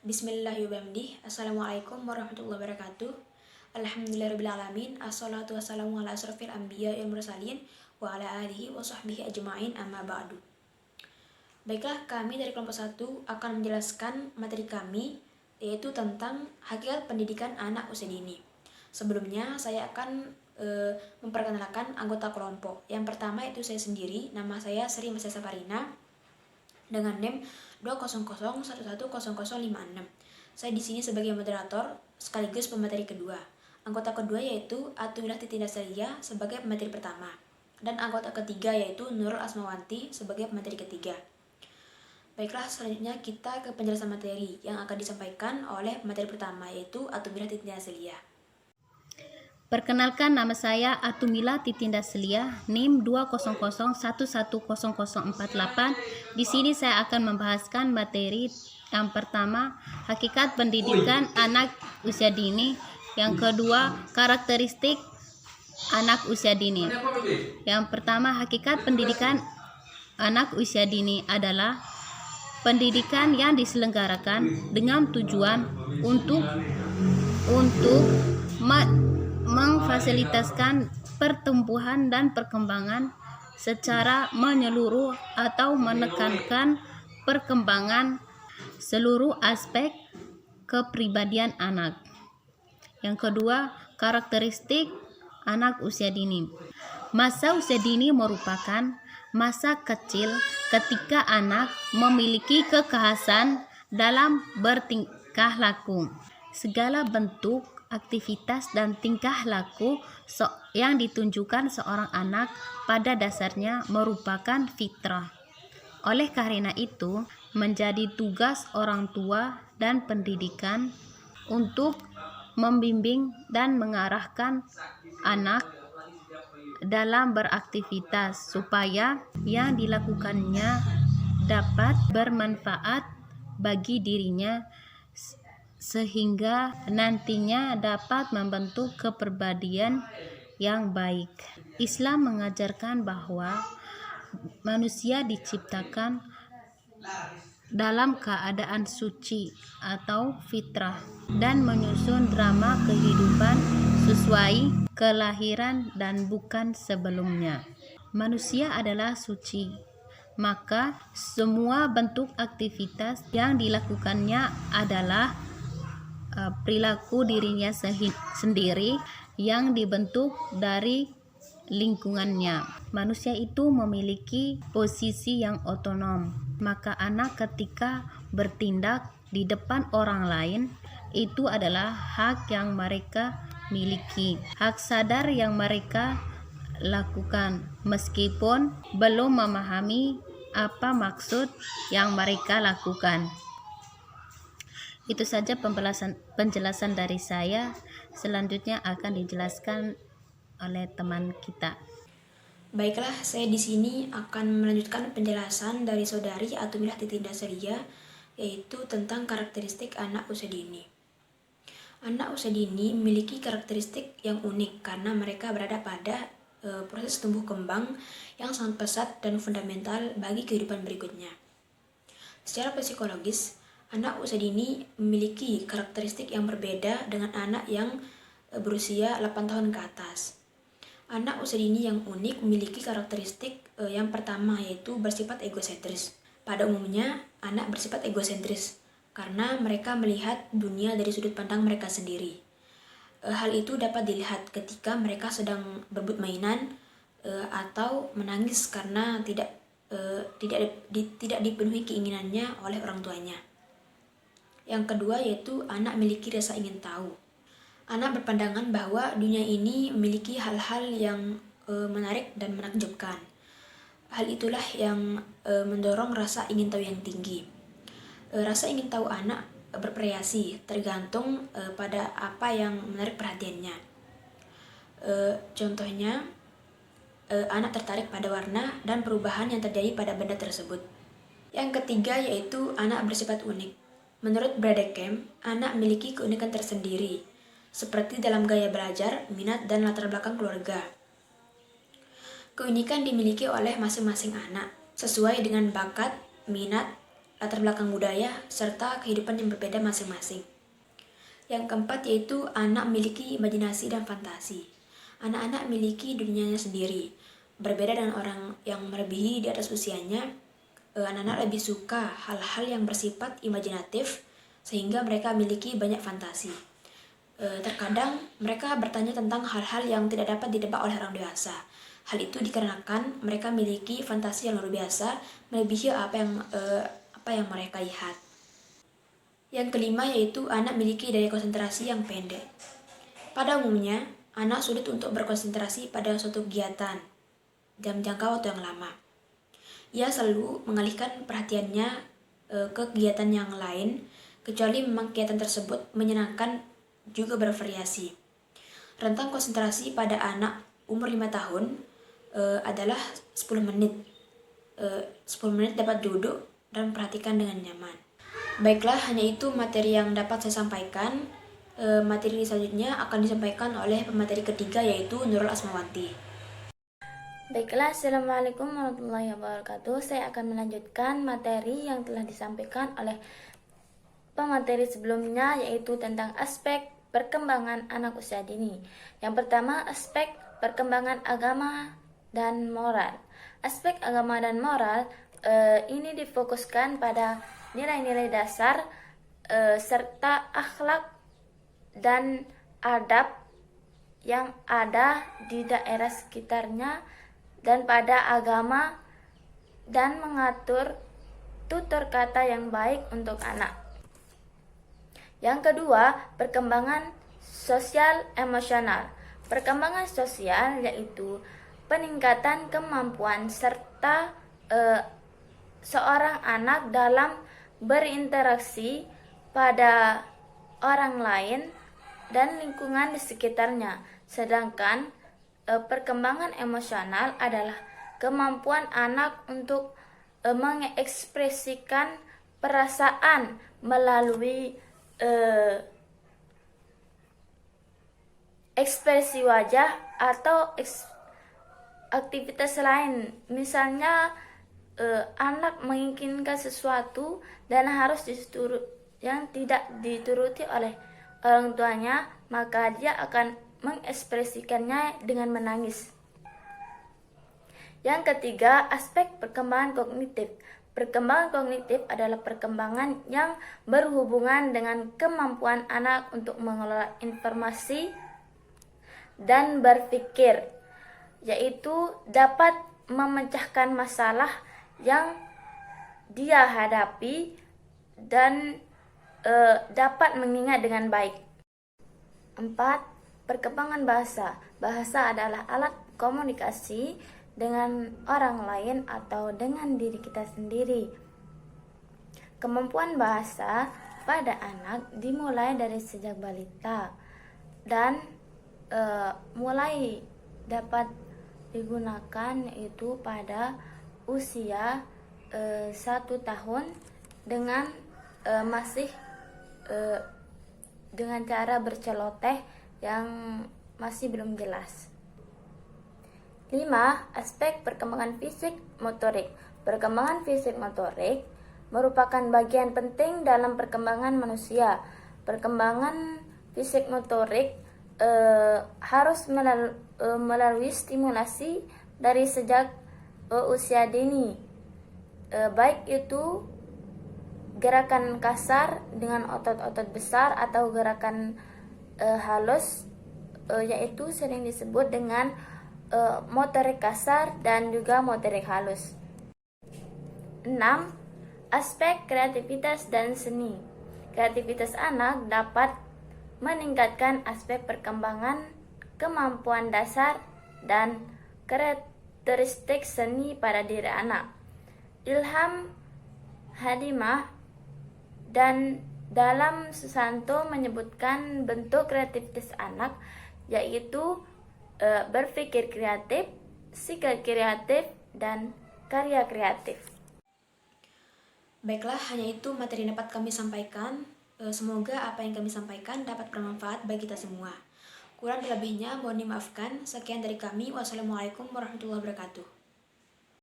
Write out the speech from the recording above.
Bismillahirrahmanirrahim. Assalamualaikum warahmatullahi wabarakatuh. Alhamdulillahirrahmanirrahim. Assalatu wassalamu ala asrafil anbiya wal mursalin wa ala alihi wa sahbihi ajma'in amma ba'du. Baiklah, kami dari kelompok 1 akan menjelaskan materi kami, yaitu tentang hakikat pendidikan anak usia dini. Sebelumnya saya akan memperkenalkan anggota kelompok. Yang pertama itu saya sendiri, nama saya Sri Masya Safarina dengan NIM 200110056. Saya di sini sebagai moderator sekaligus pemateri kedua. Anggota kedua yaitu Atumilah Titindas Celia sebagai pemateri pertama, dan anggota ketiga yaitu Nurul Asmawanti sebagai pemateri ketiga. Baiklah, selanjutnya kita ke penjelasan materi yang akan disampaikan oleh pemateri pertama yaitu Atumilah Titindas Celia. Perkenalkan, nama saya Atumilah Titindas Celia, NIM 200110048. Di sini saya akan membahaskan materi yang pertama, hakikat pendidikan anak usia dini. Yang kedua, karakteristik anak usia dini. Yang pertama, hakikat pendidikan anak usia dini adalah pendidikan yang diselenggarakan dengan tujuan untuk memfasilitaskan pertumbuhan dan perkembangan secara menyeluruh atau menekankan perkembangan seluruh aspek kepribadian anak. Yang kedua, karakteristik anak usia dini. Masa usia dini merupakan masa kecil ketika anak memiliki kekhasan dalam bertingkah laku. Segala bentuk aktivitas dan tingkah laku yang ditunjukkan seorang anak pada dasarnya merupakan fitrah. Oleh karena itu, menjadi tugas orang tua dan pendidikan untuk membimbing dan mengarahkan anak dalam beraktivitas supaya yang dilakukannya dapat bermanfaat bagi dirinya sehingga nantinya dapat membentuk kepribadian yang baik. Islam mengajarkan bahwa manusia diciptakan dalam keadaan suci atau fitrah dan menyusun drama kehidupan sesuai kelahiran dan bukan sebelumnya. Manusia adalah suci, maka semua bentuk aktivitas yang dilakukannya adalah perilaku dirinya sendiri yang dibentuk dari lingkungannya. Manusia itu memiliki posisi yang otonom, maka anak ketika bertindak di depan orang lain itu adalah hak yang mereka miliki, hak sadar yang mereka lakukan meskipun belum memahami apa maksud yang mereka lakukan. Itu saja penjelasan dari saya. Selanjutnya akan dijelaskan oleh teman kita. Baiklah, saya di sini akan melanjutkan penjelasan dari saudari Atumilah Titindas Celia, yaitu tentang karakteristik anak usia dini. Anak usia dini memiliki karakteristik yang unik karena mereka berada pada proses tumbuh kembang yang sangat pesat dan fundamental bagi kehidupan berikutnya. Secara psikologis, anak usia dini memiliki karakteristik yang berbeda dengan anak yang berusia 8 tahun ke atas. Anak usia dini yang unik memiliki karakteristik yang pertama, yaitu bersifat egosentris. Pada umumnya, anak bersifat egosentris karena mereka melihat dunia dari sudut pandang mereka sendiri. Hal itu dapat dilihat ketika mereka sedang berebut mainan atau menangis karena tidak dipenuhi keinginannya oleh orang tuanya. Yang kedua yaitu anak memiliki rasa ingin tahu. Anak berpandangan bahwa dunia ini memiliki hal-hal yang menarik dan menakjubkan. Hal itulah yang mendorong rasa ingin tahu yang tinggi. Rasa ingin tahu anak bervariasi tergantung pada apa yang menarik perhatiannya. Contohnya, anak tertarik pada warna dan perubahan yang terjadi pada benda tersebut. Yang ketiga yaitu anak bersifat unik. Menurut Bradecamp, anak memiliki keunikan tersendiri, seperti dalam gaya belajar, minat, dan latar belakang keluarga. Keunikan dimiliki oleh masing-masing anak, sesuai dengan bakat, minat, latar belakang budaya, serta kehidupan yang berbeda masing-masing. Yang keempat yaitu anak memiliki imajinasi dan fantasi. Anak-anak memiliki dunianya sendiri. Berbeda dengan orang yang melebihi di atas usianya, anak-anak lebih suka hal-hal yang bersifat imajinatif sehingga mereka memiliki banyak fantasi. Terkadang mereka bertanya tentang hal-hal yang tidak dapat ditebak oleh orang dewasa. Hal itu dikarenakan mereka memiliki fantasi yang luar biasa, melebihi apa yang mereka lihat. Yang kelima yaitu anak memiliki daya konsentrasi yang pendek. Pada umumnya, anak sulit untuk berkonsentrasi pada suatu kegiatan dalam jangka waktu yang lama. Ia selalu mengalihkan perhatiannya ke kegiatan yang lain, kecuali memang kegiatan tersebut menyenangkan juga bervariasi. Rentang konsentrasi pada anak umur 5 tahun adalah 10 menit. 10 menit dapat duduk dan perhatikan dengan nyaman. Baiklah, hanya itu materi yang dapat saya sampaikan. Materi selanjutnya akan disampaikan oleh pemateri ketiga yaitu Nurul Asmawati. Baiklah, Assalamualaikum warahmatullahi wabarakatuh. Saya akan melanjutkan materi yang telah disampaikan oleh pemateri sebelumnya, yaitu tentang aspek perkembangan anak usia dini. Yang pertama, aspek perkembangan agama dan moral. Aspek agama dan moral ini difokuskan pada nilai-nilai dasar serta akhlak dan adab yang ada di daerah sekitarnya dan pada agama, dan mengatur tutur kata yang baik untuk anak. Yang kedua, perkembangan sosial emosional. Perkembangan sosial yaitu peningkatan kemampuan serta seorang anak dalam berinteraksi pada orang lain dan lingkungan di sekitarnya. Sedangkan perkembangan emosional adalah kemampuan anak untuk mengekspresikan perasaan melalui ekspresi wajah atau aktivitas lain. Misalnya anak menginginkan sesuatu dan harus yang tidak dituruti oleh orang tuanya, maka dia akan mengekspresikannya dengan menangis. Yang ketiga, aspek perkembangan kognitif. Perkembangan kognitif adalah perkembangan yang berhubungan dengan kemampuan anak untuk mengelola informasi dan berpikir, yaitu dapat memecahkan masalah yang dia hadapi dan dapat mengingat dengan baik. 4. Perkembangan bahasa. Bahasa adalah alat komunikasi dengan orang lain atau dengan diri kita sendiri. Kemampuan bahasa pada anak dimulai dari sejak balita dan mulai dapat digunakan yaitu pada usia 1 tahun dengan masih dengan cara berceloteh yang masih belum jelas. 5. Aspek perkembangan fisik motorik. Perkembangan fisik motorik merupakan bagian penting dalam perkembangan manusia. Perkembangan fisik motorik harus melalui stimulasi dari sejak usia dini, baik itu gerakan kasar dengan otot-otot besar atau gerakan halus, yaitu sering disebut dengan motorik kasar dan juga motorik halus. 6. Aspek kreativitas dan seni. Kreativitas anak dapat meningkatkan aspek perkembangan kemampuan dasar dan karakteristik seni pada diri anak. Ilham Hadimah dan dalam Susanto menyebutkan bentuk kreativitas anak yaitu berpikir kreatif, sikap kreatif, dan karya kreatif. Baiklah, hanya itu materi yang dapat kami sampaikan. Semoga apa yang kami sampaikan dapat bermanfaat bagi kita semua. Kurang dan lebihnya mohon dimaafkan. Sekian dari kami. Wassalamualaikum warahmatullahi wabarakatuh.